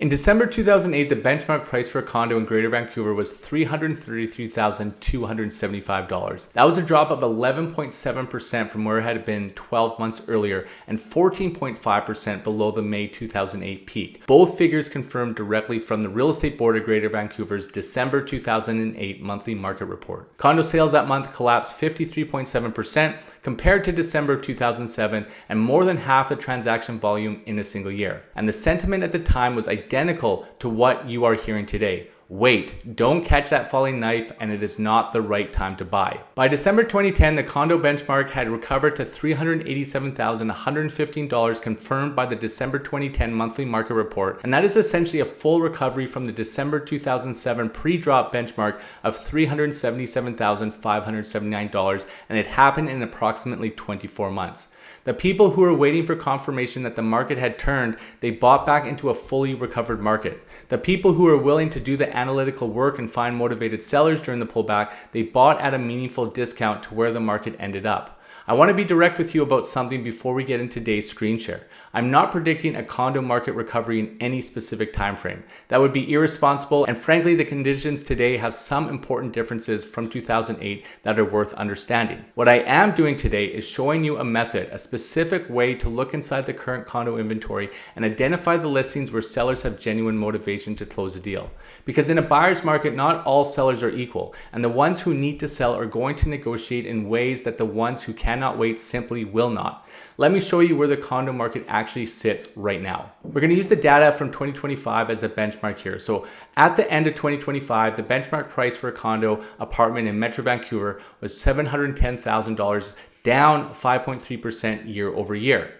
In December 2008, the benchmark price for a condo in Greater Vancouver was $333,275. That was a drop of 11.7% from where it had been 12 months earlier and 14.5% below the May 2008 peak. Both figures confirmed directly from the Real Estate Board of Greater Vancouver's December 2008 monthly market report. Condo sales that month collapsed 53.7% compared to December 2007 and more than half the transaction volume in a single year. And the sentiment at the time was identical to what you are hearing today. Wait, don't catch that falling knife, and it is not the right time to buy. By December 2010, the condo benchmark had recovered to $387,115 confirmed by the December 2010 monthly market report, and that is essentially a full recovery from the December 2007 pre-drop benchmark of $377,579, and it happened in approximately 24 months. The people who were waiting for confirmation that the market had turned, they bought back into a fully recovered market. The people who were willing to do the analytical work and find motivated sellers during the pullback, they bought at a meaningful discount to where the market ended up. I want to be direct with you about something before we get into today's screen share. I'm not predicting a condo market recovery in any specific time frame. That would be irresponsible, and frankly, the conditions today have some important differences from 2008 that are worth understanding. What I am doing today is showing you a method, a specific way to look inside the current condo inventory and identify the listings where sellers have genuine motivation to close a deal. Because in a buyer's market, not all sellers are equal, and the ones who need to sell are going to negotiate in ways that the ones who cannot wait simply will not. Let me show you where the condo market actually sits right now. We're going to use the data from 2025 as a benchmark here. So at the end of 2025, the benchmark price for a condo apartment in Metro Vancouver was $710,000, down 5.3% year over year.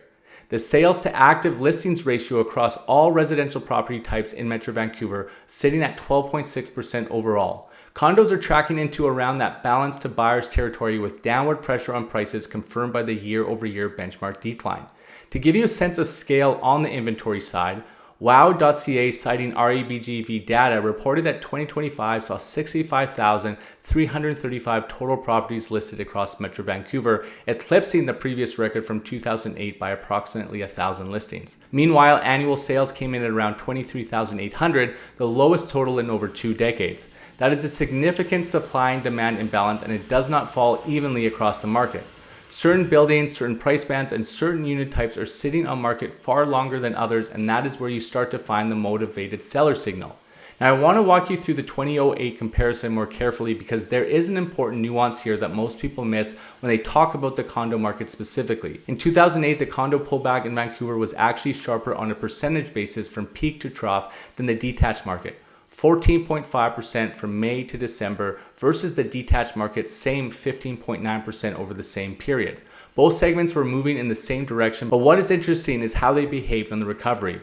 The sales to active listings ratio across all residential property types in Metro Vancouver sitting at 12.6% overall. Condos are tracking into around that balance to buyers territory with downward pressure on prices confirmed by the year-over-year benchmark decline. To give you a sense of scale on the inventory side, Wow.ca citing REBGV data reported that 2025 saw 65,335 total properties listed across Metro Vancouver, eclipsing the previous record from 2008 by approximately 1,000 listings. Meanwhile, annual sales came in at around 23,800, the lowest total in over 2 decades. That is a significant supply and demand imbalance, and it does not fall evenly across the market. Certain buildings, certain price bands, and certain unit types are sitting on market far longer than others, and that is where you start to find the motivated seller signal. Now, I want to walk you through the 2008 comparison more carefully because there is an important nuance here that most people miss when they talk about the condo market specifically. In 2008, the condo pullback in Vancouver was actually sharper on a percentage basis from peak to trough than the detached market. 14.5% from May to December versus the detached market, same 15.9% over the same period. Both segments were moving in the same direction, but what is interesting is how they behaved on the recovery.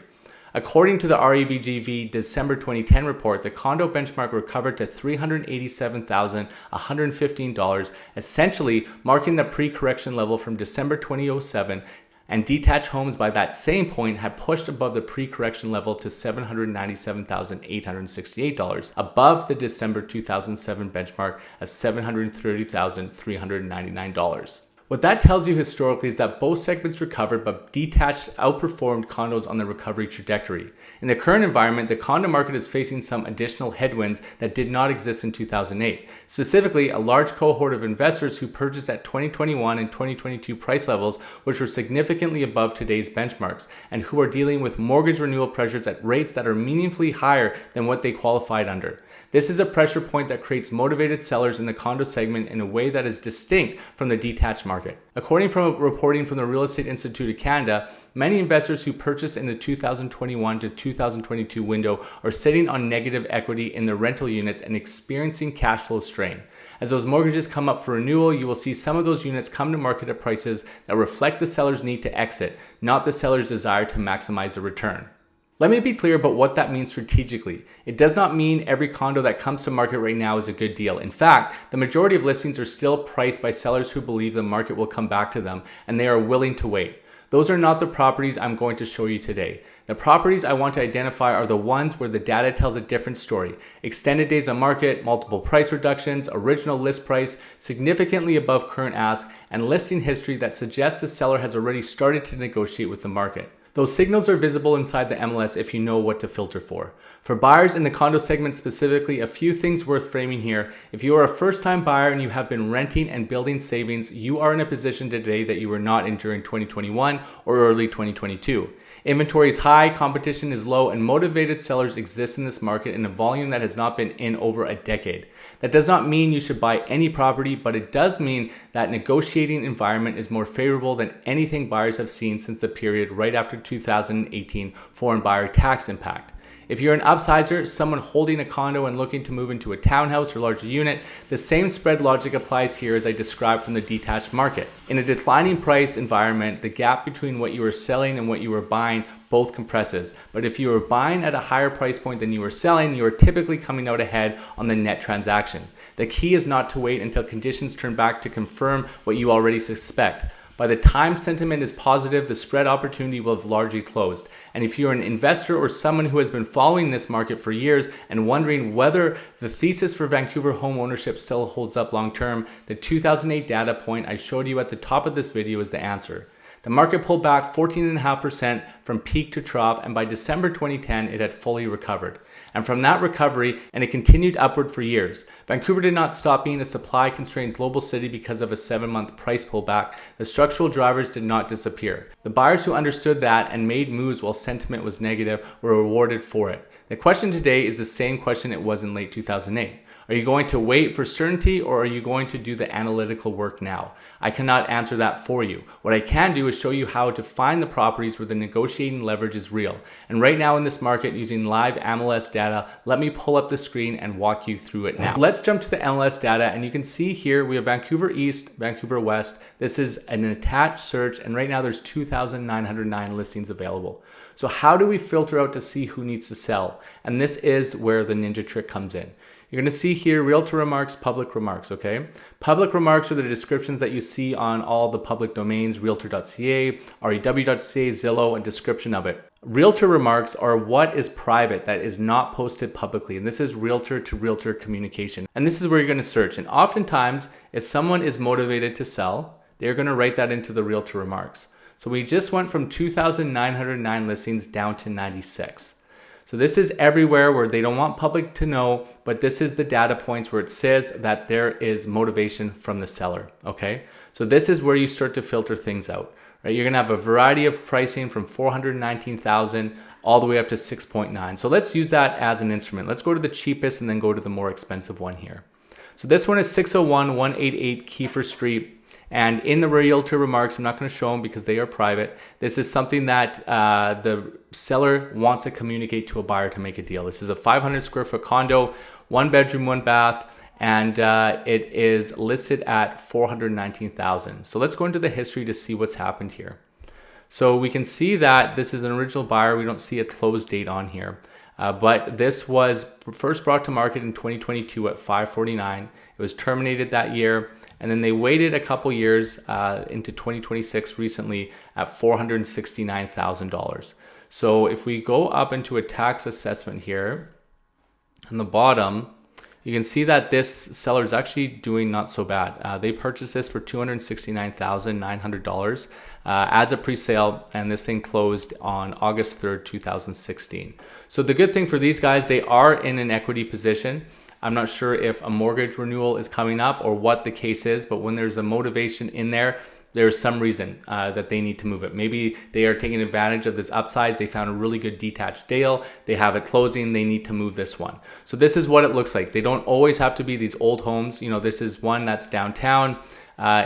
According to the REBGV December 2010 report, the condo benchmark recovered to $387,115, essentially marking the pre-correction level from December 2007, and detached homes by that same point had pushed above the pre-correction level to $797,868, above the December 2007 benchmark of $730,399. What that tells you historically is that both segments recovered, but detached outperformed condos on the recovery trajectory. In the current environment, the condo market is facing some additional headwinds that did not exist in 2008. Specifically, a large cohort of investors who purchased at 2021 and 2022 price levels, which were significantly above today's benchmarks, and who are dealing with mortgage renewal pressures at rates that are meaningfully higher than what they qualified under. This is a pressure point that creates motivated sellers in the condo segment in a way that is distinct from the detached market. According to reporting from the Real Estate Institute of Canada, many investors who purchased in the 2021 to 2022 window are sitting on negative equity in their rental units and experiencing cash flow strain. As those mortgages come up for renewal, you will see some of those units come to market at prices that reflect the seller's need to exit, not the seller's desire to maximize the return. Let me be clear about what that means strategically. It does not mean every condo that comes to market right now is a good deal. In fact, the majority of listings are still priced by sellers who believe the market will come back to them and they are willing to wait. Those are not the properties I'm going to show you today. The properties I want to identify are the ones where the data tells a different story. Extended days on market, multiple price reductions, original list price, significantly above current ask, and listing history that suggests the seller has already started to negotiate with the market. Those signals are visible inside the MLS if you know what to filter for. For buyers in the condo segment specifically, a few things worth framing here. If you are a first-time buyer and you have been renting and building savings, you are in a position today that you were not in during 2021 or early 2022. Inventory is high, competition is low, and motivated sellers exist in this market in a volume that has not been in over a decade. That does not mean you should buy any property, but it does mean that negotiating environment is more favorable than anything buyers have seen since the period right after 2018 foreign buyer tax impact. If you're an upsizer, someone holding a condo and looking to move into a townhouse or larger unit, the same spread logic applies here as I described from the detached market. In a declining price environment, the gap between what you are selling and what you are buying both compresses. But if you are buying at a higher price point than you are selling, you are typically coming out ahead on the net transaction. The key is not to wait until conditions turn back to confirm what you already suspect. By the time sentiment is positive, the spread opportunity will have largely closed. And if you're an investor or someone who has been following this market for years and wondering whether the thesis for Vancouver home ownership still holds up long term, the 2008 data point I showed you at the top of this video is the answer. The market pulled back 14.5% from peak to trough, and by December 2010, it had fully recovered. And from that recovery, and it continued upward for years. Vancouver did not stop being a supply-constrained global city because of a 7-month price pullback. The structural drivers did not disappear. The buyers who understood that and made moves while sentiment was negative were rewarded for it. The question today is the same question it was in late 2008. Are you going to wait for certainty, or are you going to do the analytical work now? I cannot answer that for you. What I can do is show you how to find the properties where the negotiating leverage is real. And right now in this market, using live MLS data, let me pull up the screen and walk you through it now. Let's jump to the MLS data, and you can see here we have Vancouver East, Vancouver West. This is an attached search, and right now there's 2,909 listings available. So how do we filter out to see who needs to sell? And this is where the ninja trick comes in. You're going to see here realtor remarks, public remarks, okay? Public remarks are the descriptions that you see on all the public domains, realtor.ca, rew.ca, Zillow, and description of it. Realtor remarks are what is private that is not posted publicly, and this is realtor to realtor communication. And this is where you're going to search. And oftentimes, if someone is motivated to sell, they're going to write that into the realtor remarks. So we just went from 2,909 listings down to 96. So this is everywhere where they don't want public to know, but this is the data points where it says that there is motivation from the seller, okay? So this is where you start to filter things out, right? You're gonna have a variety of pricing from 419,000 all the way up to 6.9. So let's use that as an instrument. Let's go to the cheapest and then go to the more expensive one here. So this one is 601 188 Kiefer Street. And in the realtor remarks, I'm not going to show them because they are private. This is something that the seller wants to communicate to a buyer to make a deal. This is a 500 square foot condo, 1 bedroom, 1 bath, and it is listed at 419,000. So let's go into the history to see what's happened here. So we can see that this is an original buyer. We don't see a close date on here. But this was first brought to market in 2022 at 549. It was terminated that year. And then they waited a couple years into 2026 recently at $469,000. So if we go up into a tax assessment here, on the bottom, you can see that this seller is actually doing not so bad. They purchased this for $269,900 as a pre-sale, and this thing closed on August 3rd, 2016. So the good thing for these guys, they are in an equity position. I'm not sure if a mortgage renewal is coming up or what the case is, but when there's a motivation in there, there's some reason that they need to move it. Maybe they are taking advantage of this upsize. They found a really good detached deal. They have it closing. They need to move this one. So this is what it looks like. They don't always have to be these old homes. You know, this is one that's downtown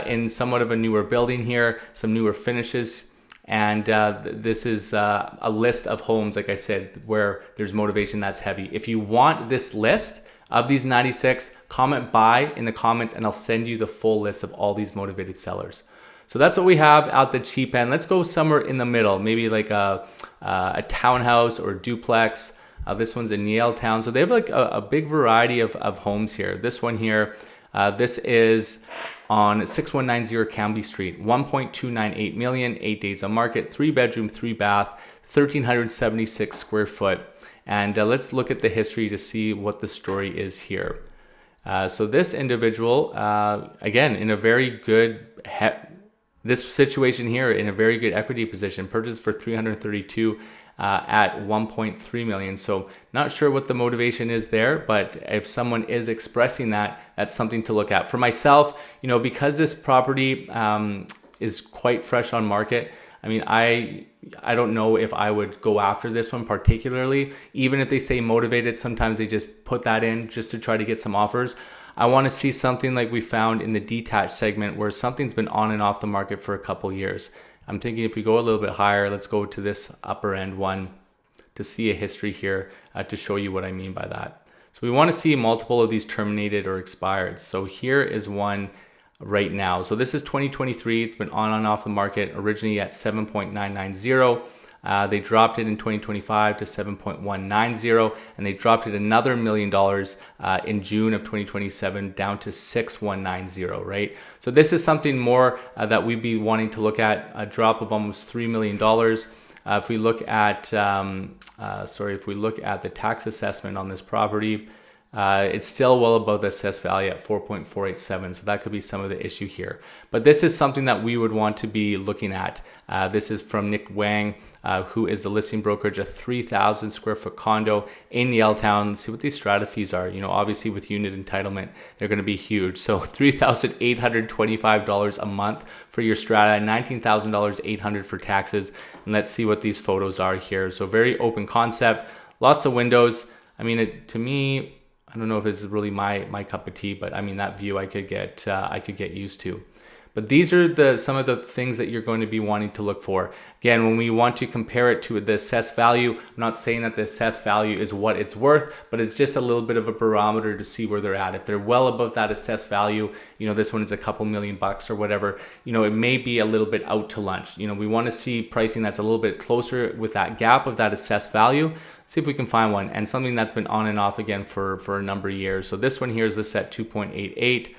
in somewhat of a newer building here, some newer finishes. And this is a list of homes, like I said, where there's motivation that's heavy. If you want this list of these 96, comment buy in the comments and I'll send you the full list of all these motivated sellers. So that's what we have out the cheap end. Let's go somewhere in the middle, maybe like a townhouse or a duplex. This one's in Yaletown. So they have like a big variety of homes here. This one here, this is on 6190 Cambie Street, 1.298 million, 8 days on market, 3 bedroom, 3 bath, 1,376 square foot. And let's look at the history to see what the story is here. So this individual, again, in a very good This situation here in a very good equity position, purchased for 332 at 1.3 million. So not sure what the motivation is there, but if someone is expressing that, that's something to look at. For myself, because this property is quite fresh on market, I mean, I don't know if I would go after this one particularly. Even if they say motivated, sometimes they just put that in just to try to get some offers. I want to see something like we found in the detached segment where something's been on and off the market for a couple years. I'm thinking if we go a little bit higher, let's go to this upper end one to see a history here to show you what I mean by that. So we want to see multiple of these terminated or expired. So here is one right now. So this is 2023. It's been on and off the market originally at 7.990. They dropped it in 2025 to 7.190, and they dropped it another $1 million in June of 2027 down to 6.190, right? So this is something more that we'd be wanting to look at, a drop of almost $3 million. If we look at, if we look at the tax assessment on this property, it's still well above the assessed value at 4.487. So that could be some of the issue here. But this is something that we would want to be looking at. This is from Nick Wang, who is the listing brokerage, a 3,000 square foot condo in Yaletown. Let's see what these strata fees are. Obviously with unit entitlement, they're going to be huge. So $3,825 a month for your strata, $19,800 for taxes. And let's see what these photos are here. So very open concept, lots of windows. I mean, to me, I don't know if it's really my cup of tea, but I mean, that view I could get used to. But these are some of the things that you're going to be wanting to look for. Again, when we want to compare it to the assessed value, I'm not saying that the assessed value is what it's worth, but it's just a little bit of a barometer to see where they're at. If they're well above that assessed value, this one is a couple $1,000,000 or whatever, it may be a little bit out to lunch. We want to see pricing that's a little bit closer with that gap of that assessed value. Let's see if we can find one, and something that's been on and off again for a number of years. So this one here is listed at 2.88.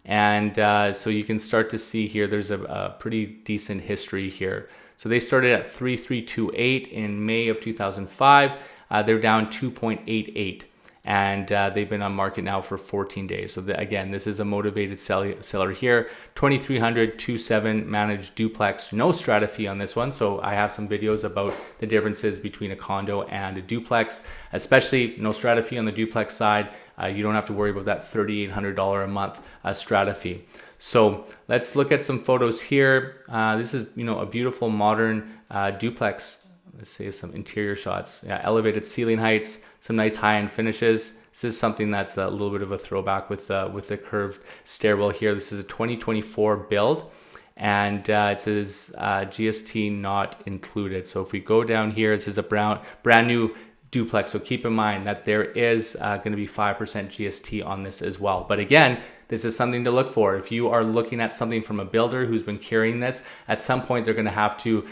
And so you can start to see here, there's a pretty decent history here. So they started at 3,328 in May of 2005. They're down 2.88. And they've been on market now for 14 days. So again, this is a motivated seller here. 2,300 2.7 managed duplex, no strata fee on this one. So I have some videos about the differences between a condo and a duplex, especially no strata fee on the duplex side. You don't have to worry about that $3,800 a month strata fee. So let's look at some photos here. This is a beautiful modern duplex. Let's see some interior shots. Yeah, elevated ceiling heights, some nice high-end finishes. This is something that's a little bit of a throwback with the curved stairwell here. This is a 2024 build, and it says GST not included. So if we go down here, it says a brand new duplex. So keep in mind that there is going to be 5% GST on this as well. But again, this is something to look for. If you are looking at something from a builder who's been carrying this, at some point they're going to have to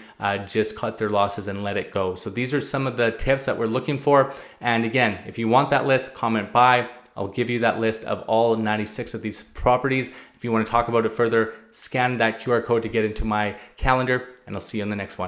just cut their losses and let it go. So these are some of the tips that we're looking for. And again, if you want that list, comment by. I'll give you that list of all 96 of these properties. If you want to talk about it further, scan that QR code to get into my calendar, and I'll see you on the next one.